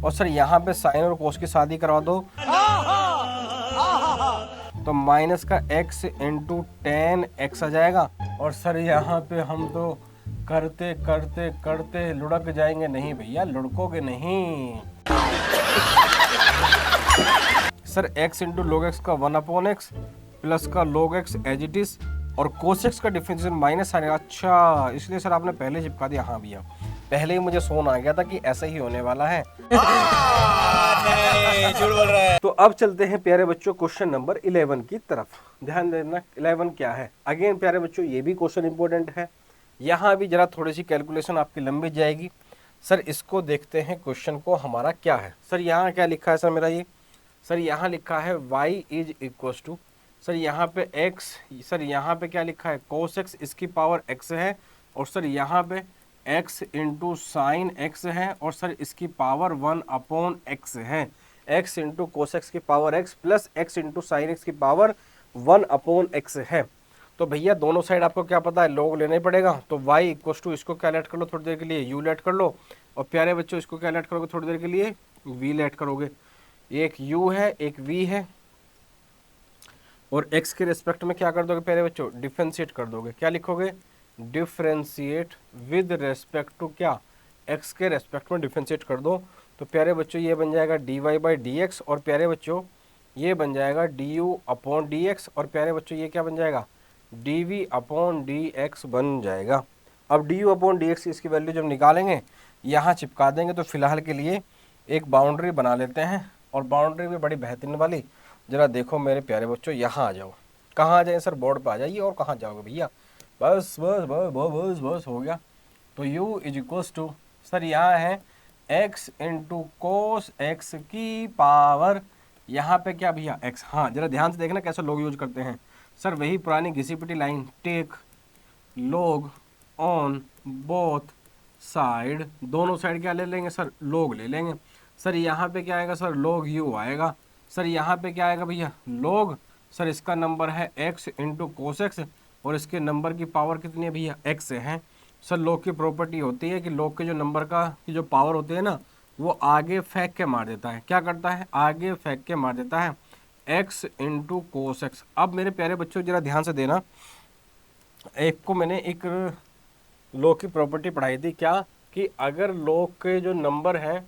और सर यहाँ पे साइन और कोस की शादी करवा दो, तो माइनस का x इंटू टेन एक्स आ जाएगा। और सर यहाँ पे हम तो करते करते करते लुढ़क जाएंगे। नहीं भैया, लुढ़कोगे नहीं। Sir x into log x का 1/x प्लस का log x as it is, और cos x का डिफरेंशियल माइनस आएगा। अच्छा, इसलिए सर आपने पहले चिपका दिया। हाँ भैया, पहले ही मुझे सोन आ गया था कि ऐसा ही होने वाला है। नहीं, झूठ बोल रहा है। तो अब चलते हैं प्यारे बच्चों क्वेश्चन नंबर 11 की तरफ। ध्यान देना 11 क्या है। अगेन प्यारे बच्चों, ये भी क्वेश्चन इंपॉर्टेंट है। यहाँ भी जरा थोड़ी सी कैलकुलेशन आपकी लंबी जाएगी। सर इसको देखते हैं, क्वेश्चन को हमारा क्या है। सर यहाँ क्या लिखा है सर मेरा ये, सर यहाँ लिखा है y is equal to, sir यहाँ पे x, सर यहाँ पे क्या लिखा है cos x, इसकी पावर x है, और सर यहाँ पे x इंटू साइन x है, और सर इसकी पावर 1/x है। x इंटू कोस एक्स की power x plus x into sign x की पावर 1/x है। तो भैया दोनों साइड आपको क्या पता है, log लेना ही पड़ेगा। तो y इक्वल टू, इसको क्या लेट कर लो थोड़ी देर के लिए, u लेट कर लो, और प्यारे बच्चों इसको क्या लेट करोगे थोड़ी देर के लिए, v लेट करोगे। एक u है, एक v है, और x के रिस्पेक्ट में क्या कर दोगे प्यारे बच्चों, डिफरेंशिएट कर दोगे। क्या लिखोगे, डिफरेंशिएट विद रेस्पेक्ट टू क्या, x के रेस्पेक्ट में डिफरेंशिएट कर दो। तो प्यारे बच्चों ये बन जाएगा dy/dx, और प्यारे बच्चों ये बन जाएगा du/dx, और प्यारे बच्चों ये क्या बन जाएगा, dv/dx बन जाएगा। अब du/dx इसकी वैल्यू जब निकालेंगे यहाँ चिपका देंगे। तो फिलहाल के लिए एक बाउंड्री बना लेते हैं, और बाउंड्री भी बड़ी बेहतरीन वाली। जरा देखो मेरे प्यारे बच्चों, यहाँ आ जाओ। कहाँ आ जाए सर, बोर्ड पर आ जाइए। और कहाँ जाओगे भैया, बस बस बस बस बस बस हो गया। तो u is equals to, sir यहाँ है x इंटू कोस एक्स की पावर, यहाँ पे क्या भैया x। हाँ जरा ध्यान से देखना कैसे लोग यूज करते हैं। सर वही पुरानी घिसी पिटी लाइन, टेक लोग ऑन बोथ साइड, दोनों साइड क्या ले लेंगे सर, लोग ले लेंगे। सर यहाँ पे क्या आएगा सर, लोग u आएगा। सर यहाँ पे क्या आएगा भैया, लोग, सर इसका नंबर है x इंटू कोस एक्स, और इसके नंबर की पावर कितनी है भैया, x है। सर लोग की प्रॉपर्टी होती है कि लोग के जो नंबर का की जो पावर होती है ना, वो आगे फेंक के मार देता है। क्या करता है, आगे फेंक के मार देता है, x इंटू कोस एक्स। अब मेरे प्यारे बच्चों जरा ध्यान से देना, एक को मैंने एक लोग की प्रॉपर्टी पढ़ाई थी, क्या कि अगर लोग के जो नंबर हैं,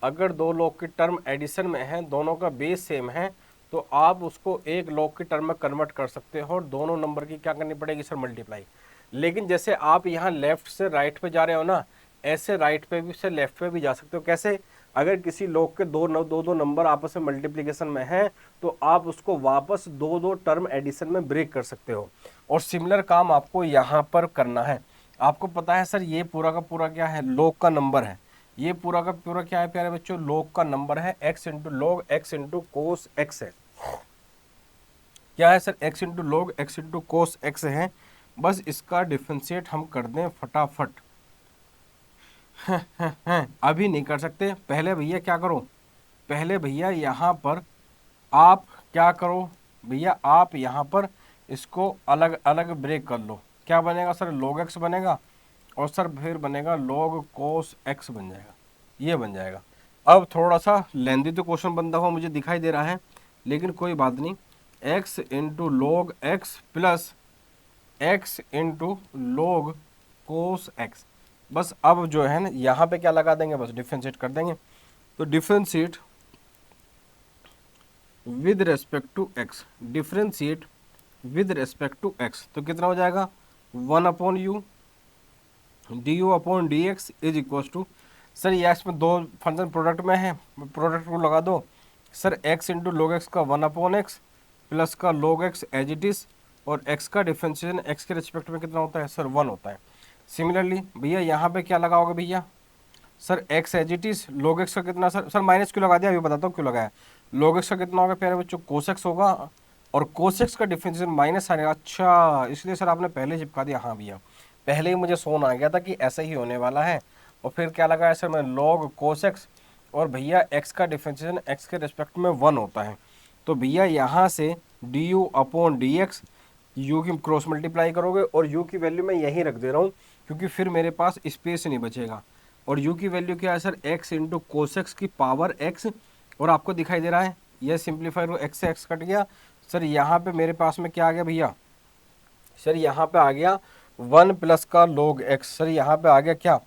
अगर दो लोग की टर्म एडिशन में है, दोनों का बेस सेम है, तो आप उसको एक लॉग की टर्म में कन्वर्ट कर सकते हो, और दोनों नंबर की क्या करनी पड़ेगी सर, मल्टीप्लाई। लेकिन जैसे आप यहाँ लेफ्ट से राइट पे जा रहे हो ना, ऐसे राइट पे भी से लेफ्ट पे भी जा सकते हो। कैसे, अगर किसी लॉग के दो नंबर आपस में मल्टीप्लिकेशन में है, तो आप उसको वापस दो टर्म एडिशन में ब्रेक कर सकते हो। और सिमिलर काम आपको यहाँ पर करना है। आपको पता है सर ये पूरा का पूरा क्या है, लॉग का नंबर है। ये पूरा का पूरा क्या है प्यारे बच्चों, लॉग का नंबर है, x into log x into cos x है। क्या है sir, x into log x into cos x है। बस इसका डिफरेंशिएट हम कर दें फटाफट। अभी नहीं कर सकते, पहले भैया क्या करो, पहले भैया यहाँ पर आप क्या करो भैया, आप यहाँ पर इसको अलग अलग ब्रेक कर लो। क्या बनेगा सर, log x बनेगा, और सर फिर बनेगा log cos x बन जाएगा, ये बन जाएगा। अब थोड़ा सा लेंदी तो क्वेश्चन बनता हुआ मुझे दिखाई दे रहा है, लेकिन कोई बात नहीं। x into log x plus x into log cos x. बस अब जो है ना यहाँ पे क्या लगा देंगे, बस डिफ्रेंशिएट कर देंगे। तो differentiate with respect to x, differentiate with respect to x, तो कितना हो जाएगा, 1/u du/dx is equal to, sir ये इसमें दो फंक्शन प्रोडक्ट में है, प्रोडक्ट को लगा दो। Sir x into log x का 1/x प्लस का log x as it is, और x का डिफरेंशिएशन x के रिस्पेक्ट में कितना होता है सर, 1 होता है। सिमिलरली भैया यहाँ पे क्या लगाओगे भैया, sir x as it is, log x का कितना सर माइनस क्यों लगा दिया, अभी बताता हूँ क्यों लगाया। log x का कितना होगा प्यारे बच्चों, cos x होगा, और cos x का डिफरेंशिएशन माइनस आएगा। अच्छा, इसलिए सर आपने पहले चिपका दिया। हाँ भैया, पहले ही मुझे सोन आ गया था कि ऐसा ही होने वाला है। और फिर क्या लगाया सर मैं, log cos x, और भैया x का डिफरेंशिएशन x के रिस्पेक्ट में 1 होता है। तो भैया यहाँ से du/dx, u की क्रॉस मल्टीप्लाई करोगे, और u की वैल्यू मैं यहीं रख दे रहा हूँ क्योंकि फिर मेरे पास स्पेस नहीं बचेगा। और u की वैल्यू क्या है sir x into cos x की पावर x, और आपको दिखाई दे रहा है ये सिंप्लीफायर वो x से x कट गया। सर यहाँ पे मेरे पास में क्या आ गया भैया, सर यहाँ पे आ गया 1 प्लस का log x। सर यहाँ पे आ गया क्या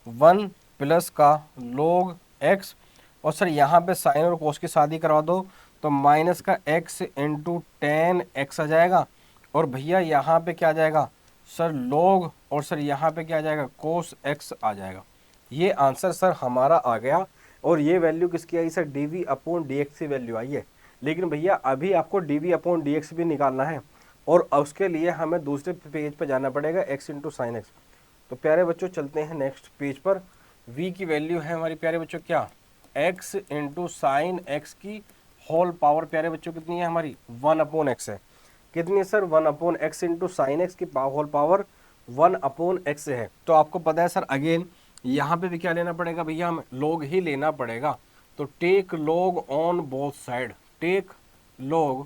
1 प्लस का log x, और सर यहाँ पे साइन और कोस की शादी करवा दो तो माइनस का x इंटू टेन एक्स आ जाएगा। और भैया यहाँ पे क्या आ जाएगा सर log, और सर यहाँ पे क्या आ जाएगा कोस x आ जाएगा। ये आंसर सर हमारा आ गया। और ये वैल्यू किसकी आई sir D upon D X की वैल्यू आई है। लेकिन भैया अभी आपको डी अपॉन डी एक्स भी निकालना है, और उसके लिए हमें दूसरे पेज पर जाना पड़ेगा x इंटू साइन एक्स। तो प्यारे बच्चों चलते हैं नेक्स्ट पेज पर। v की वैल्यू है हमारी प्यारे बच्चों क्या x इंटू साइन एक्स की होल पावर प्यारे बच्चों कितनी है हमारी 1 अपॉन एक्स है। कितनी है sir 1 upon x into sine x की होल पावर 1 अपॉन एक्स है। तो आपको पता है सर अगेन यहाँ पे भी क्या लेना पड़ेगा भैया, हमें log ही लेना पड़ेगा। तो take log on both side, take log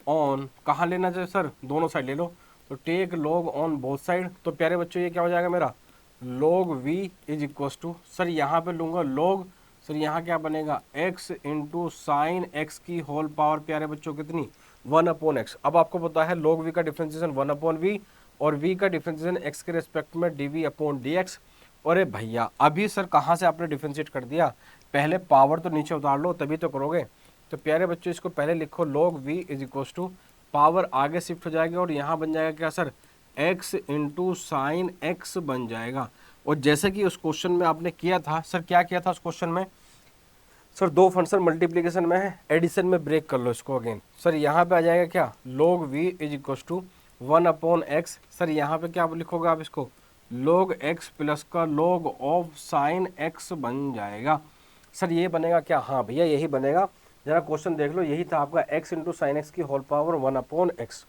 on कहाँ लेना चाहिए सर दोनों साइड ले लो। तो take log on both side, तो प्यारे बच्चों ये क्या हो जाएगा मेरा log v is equal to sir यहाँ पे लूंगा log, सर यहाँ क्या बनेगा x इंटू साइन एक्स की होल पावर प्यारे बच्चों कितनी 1 अपॉन एक्स। अब आपको पता है log v का डिफ्रेंसिएशन 1 अपॉन v, और v का डिफ्रेंसिएशन x के रिस्पेक्ट में dv अपॉन dx। अरे भैया अभी सर कहाँ से आपने डिफ्रेंशिएट कर दिया, पहले पावर तो नीचे उतार लो तभी तो करोगे। तो प्यारे बच्चों इसको पहले लिखो log v is equal to power आगे शिफ्ट हो जाएगा, और यहाँ बन जाएगा क्या sir x into sine x बन जाएगा। और जैसे कि उस क्वेश्चन में आपने किया था सर, क्या किया था उस क्वेश्चन में सर, दो फंक्शन मल्टीप्लीकेशन में है, एडिशन में ब्रेक कर लो इसको अगेन। सर यहाँ पे आ जाएगा क्या log v is equal to 1 upon x. Sir यहाँ पे क्या लिखोगे आप इसको log x प्लस का log ऑफ साइन x बन जाएगा। सर ये बनेगा क्या, हाँ भैया यही बनेगा, जरा क्वेश्चन देख लो, यही था आपका x इंटू साइन एक्स की होल पावर 1 अपॉन एक्स।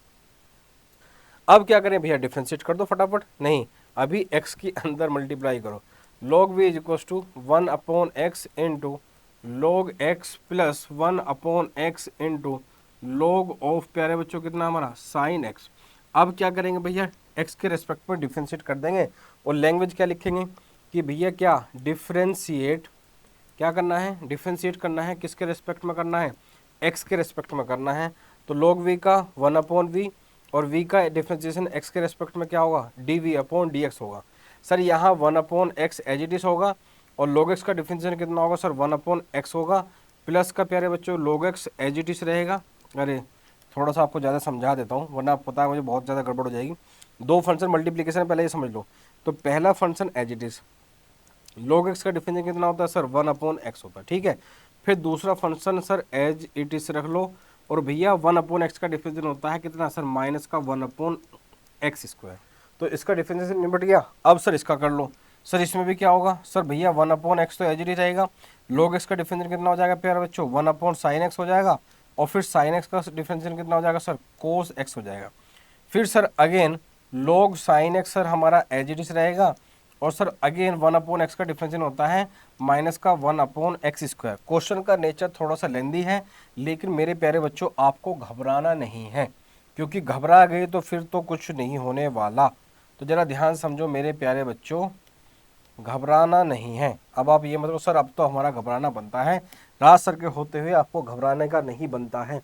अब क्या करें भैया डिफ्रेंशिएट कर दो फटाफट, नहीं अभी x की अंदर मल्टीप्लाई करो। log v is equal to 1 upon x into log x plus 1 upon x into log of प्यारे बच्चों कितना हमारा साइन x। अब क्या करेंगे भैया x के रेस्पेक्ट में डिफ्रेंशिएट कर देंगे, और लैंग्वेज क्या लिखेंगे कि भैया क्या डिफ्रेंशिएट, क्या करना है डिफ्रेंशिएट करना है, किसके रेस्पेक्ट में करना है x के रेस्पेक्ट में करना है। तो log v का 1 अपॉन v, और v का डिफ्रेंशिएशन x के रेस्पेक्ट में क्या होगा dv अपॉन dx होगा। सर यहाँ 1 upon x as it is होगा, और log x का डिफ्रेंशिएशन कितना होगा सर 1 अपॉन एक्स होगा, प्लस का प्यारे बच्चों log x as it is रहेगा। अरे थोड़ा सा आपको ज़्यादा समझा देता हूँ वरना आप पता है मुझे बहुत ज़्यादा गड़बड़ हो जाएगी। दो फंक्शन मल्टीप्लिकेशन पहले ये समझ लो। तो पहला function as it is log x का डिफरेंशिएशन कितना होता है सर 1 अपॉन एक्स होता है, ठीक है। फिर दूसरा function sir as it is रख लो, और भैया 1 अपॉन एक्स का डिफरेंशिएशन होता है कितना सर माइनस का 1 अपॉन एक्स स्क्वायर। तो इसका डिफरेंशिएशन निपट गया। अब सर इसका कर लो, सर इसमें भी क्या होगा सर भैया 1 अपॉन एक्स तो एज इट इज रहेगा, log x का डिफरेंशिएशन कितना हो जाएगा प्यारे बच्चों 1 अपॉन साइन एक्स हो जाएगा, और फिर साइन एक्स का डिफरेंशिएशन कितना हो जाएगा सर कोस एक्स हो जाएगा। फिर sir again log sine x sir हमारा एज इट इज रहेगा, और सर अगेन 1 अपॉन एक्स का डिफरेंशिएशन होता है माइनस का 1 अपॉन एक्स स्क्वायर। क्वेश्चन का नेचर थोड़ा सा लेंदी है, लेकिन मेरे प्यारे बच्चों आपको घबराना नहीं है, क्योंकि घबरा गए तो फिर तो कुछ नहीं होने वाला। तो ज़रा ध्यान समझो मेरे प्यारे बच्चों, घबराना नहीं है। अब आप ये मतलब सर अब तो हमारा घबराना बनता है, राज सर के होते हुए आपको घबराने का नहीं बनता है।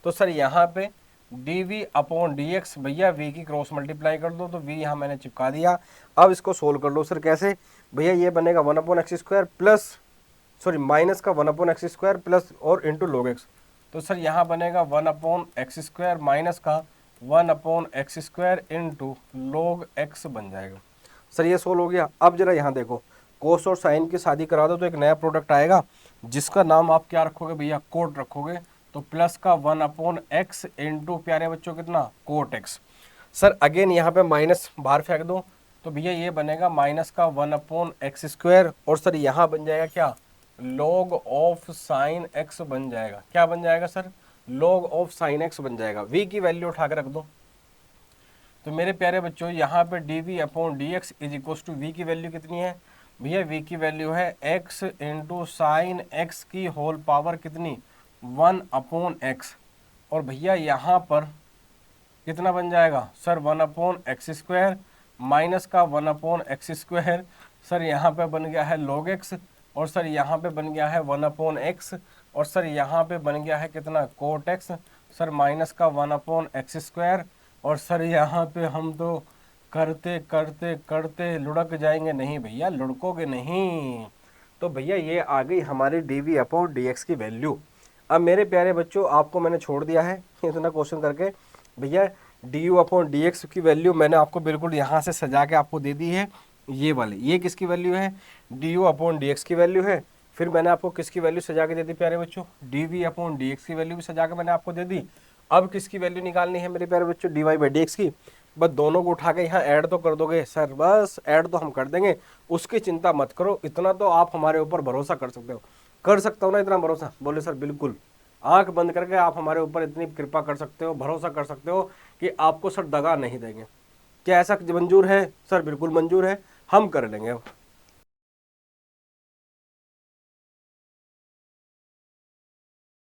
तो सर यहाँ पे dv अपॉन dx, भैया v की क्रॉस मल्टीप्लाई कर दो, तो v यहाँ मैंने चिपका दिया। अब इसको सोल्व कर लो सर, कैसे भैया ये बनेगा 1 upon x square plus sorry minus का 1 अपॉन एक्स स्क्वायर प्लस और इंटू log x। तो सर यहाँ बनेगा 1 अपॉन एक्स स्क्वायर माइनस का 1 upon x square into log x बन जाएगा। सर ये सोल्व हो गया। अब जरा यहाँ देखो, कोस और साइन की शादी करा दो तो एक नया प्रोडक्ट आएगा, जिसका नाम आप क्या रखोगे भैया कोट रखोगे। तो प्लस का 1 अपॉन एक्स इंटू प्यारे बच्चों कितना कोट एक्स। सर अगेन यहाँ पे माइनस बाहर फेंक दो, तो भैया ये बनेगा माइनस का 1 अपॉन एक्स स्क्वायर, और सर यहाँ बन जाएगा क्या log ऑफ साइन एक्स बन जाएगा। क्या बन जाएगा sir log of sign x बन जाएगा। v की वैल्यू उठा के रख दो। तो मेरे प्यारे बच्चों यहाँ पे dv upon dx is equal to v की वैल्यू कितनी है भैया, v की वैल्यू है x इंटू साइन एक्स की होल पावर कितनी 1 अपॉन एक्स, और भैया यहाँ पर कितना बन जाएगा sir 1 upon x square minus का 1 अपॉन एक्स स्क्वायर। सर यहाँ पे बन गया है log x, और सर यहाँ पे बन गया है 1/x, और सर यहाँ पे बन गया है कितना cot x, सर माइनस का 1/x², और सर यहाँ पे हम तो करते करते करते लुढ़क जाएंगे। नहीं भैया, लुढ़कोगे नहीं। तो भैया ये आ गई हमारी dv/dx की वैल्यू। अब मेरे प्यारे बच्चों, आपको मैंने छोड़ दिया है इतना क्वेश्चन करके। भैया du/dx की वैल्यू मैंने आपको बिल्कुल यहाँ से सजा के आपको दे दी है। ये वाली, ये किसकी वैल्यू है? du/dx की वैल्यू है। फिर मैंने आपको किसकी वैल्यू सजा के दे दी प्यारे बच्चों? dv/dx की वैल्यू भी सजा के मैंने आपको दे दी। अब किसकी वैल्यू निकालनी है मेरे प्यारे बच्चों? dy/dx की। बस दोनों को उठा के यहाँ ऐड तो कर दोगे सर, बस ऐड तो हम कर देंगे, उसकी चिंता मत करो। इतना तो आप हमारे ऊपर भरोसा कर सकते हो। कर सकता हो ना इतना भरोसा? बोले सर बिल्कुल। आंख बंद करके आप हमारे ऊपर इतनी कृपा कर सकते हो, भरोसा कर सकते हो कि आपको सर दगा नहीं देंगे। क्या ऐसा मंजूर है? सर बिल्कुल मंजूर है, हम कर लेंगे।